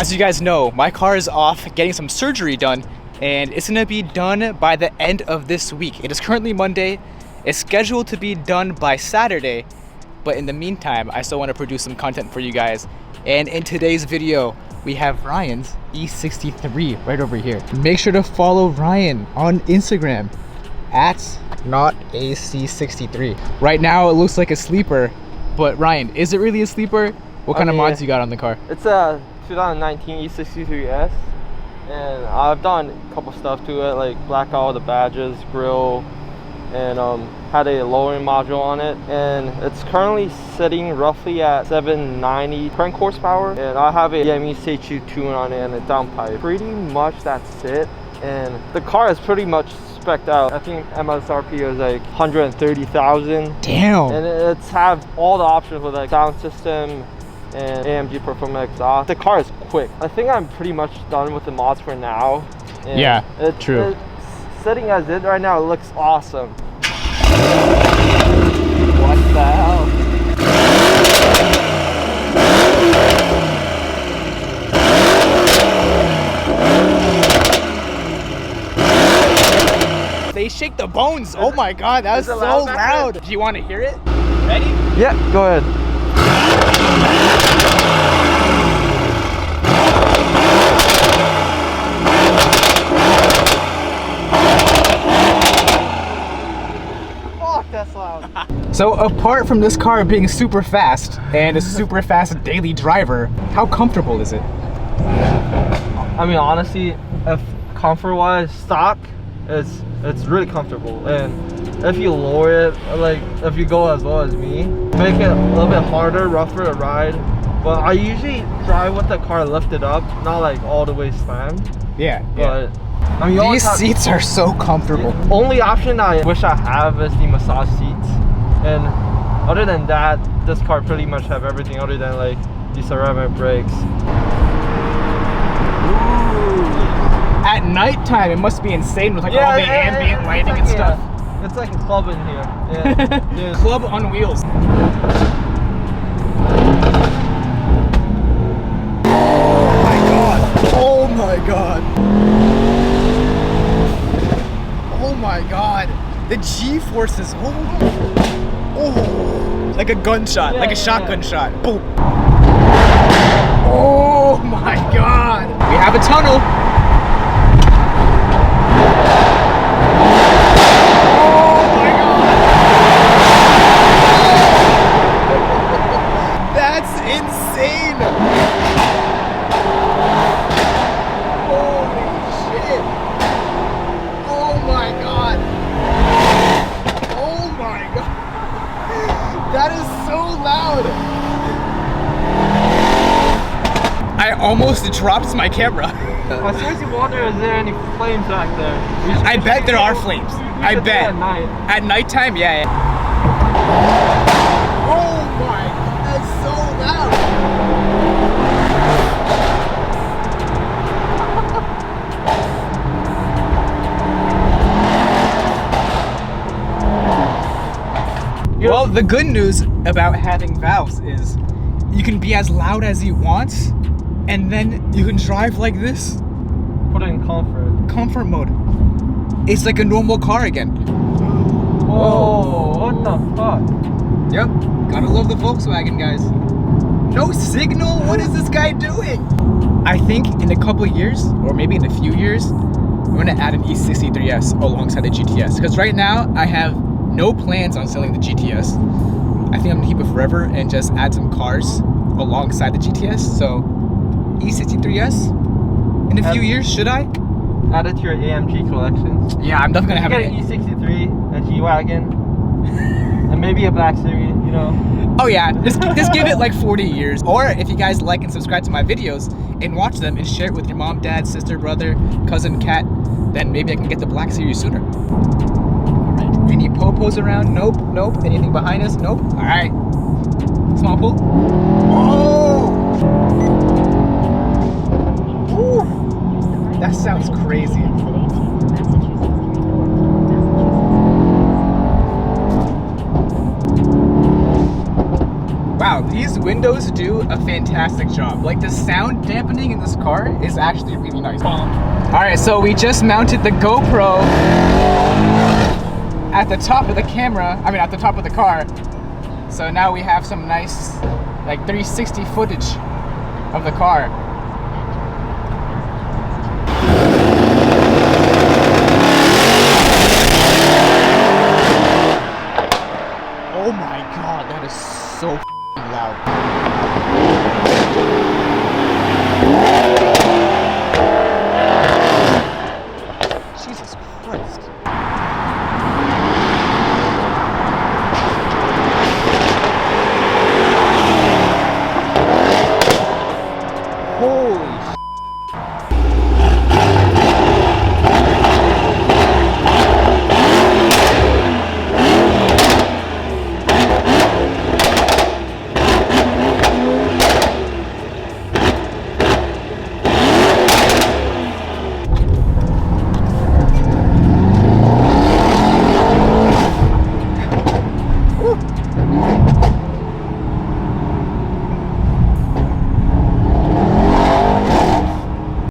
As you guys know, my car is off getting some surgery done, and it's gonna be done by the end of this week. It is currently Monday. It's scheduled to be done by Saturday, but in the meantime, I still want to produce some content for you guys. And in today's video, we have Ryan's E63 right over here. Make sure to follow Ryan on Instagram at notac63. Right now, it looks like a sleeper, but Ryan, is it really a sleeper? What kind of mods you got on the car? It's a 2019 E63S, and I've done a couple stuff to it, like black out all the badges, grill, and had a lowering module on it, and it's currently sitting roughly at 790 crank horsepower, and I have a EME Stage 2 tune on it and a downpipe. Pretty much that's it, and the car is pretty much spec'd out. I think MSRP is like 130,000. Damn. And it's have all the options with like sound system and AMG performance exhaust. The car is quick. I think I'm pretty much done with the mods for now. And yeah, true. Sitting as it right now, it looks awesome. What the hell? They shake the bones. Oh my god, that was so loud. Do you want to hear it? Ready? Yeah, go ahead. That's loud. So apart from this car being super fast and a super fast daily driver, how comfortable is it? I mean, honestly, if comfort-wise, stock, it's really comfortable. And if you lower it, like if you go as low as me, make it a little bit harder, rougher to ride. But I usually drive with the car lifted up, not like all the way slammed. Yeah. But I mean, these seats are so comfortable. The only option I wish I have is the massage seats, and other than that, this car pretty much have everything other than like the ceramic brakes. Ooh. At nighttime, it must be insane with like all the ambient lighting and stuff. It's like a club in here. Yeah. Club on wheels. Oh my god. Oh my god, the G-forces, oh, like a gunshot, like a shotgun shot, boom. Oh my god, we have a tunnel. Oh my god, that's insane. That is so loud. I almost dropped my camera. I seriously wonder, is there any flames back there? I bet there are flames. I bet. At night. At nighttime, yeah. Oh my, that's so loud. Well, the good news about having valves is you can be as loud as you want, and then you can drive like this. Put it in comfort. Comfort mode. It's like a normal car again. Whoa, what the fuck? Yep, gotta love the Volkswagen, guys. No signal? What is this guy doing? I think in a couple of years, or maybe in a few years, we're gonna add an E63S alongside the GTS. Because right now, I have no plans on selling the GTS. I think I'm gonna keep it forever and just add some cars alongside the GTS. So E63S in a few years, should I? Add it to your AMG collections. Yeah, I'm definitely gonna have an E63, a G-Wagon, and maybe a Black Series, you know. Oh yeah, just give it like 40 years. Or if you guys like and subscribe to my videos and watch them and share it with your mom, dad, sister, brother, cousin, cat, then maybe I can get the Black Series sooner. Any popos around? Nope, nope. Anything behind us? Nope. All right. Small pull. Oh! Ooh. That sounds crazy. Wow, these windows do a fantastic job. Like the sound dampening in this car is actually really nice. All right, so we just mounted the GoPro at the top of the camera, I mean at the top of the car. So now we have some nice like 360 footage of the car.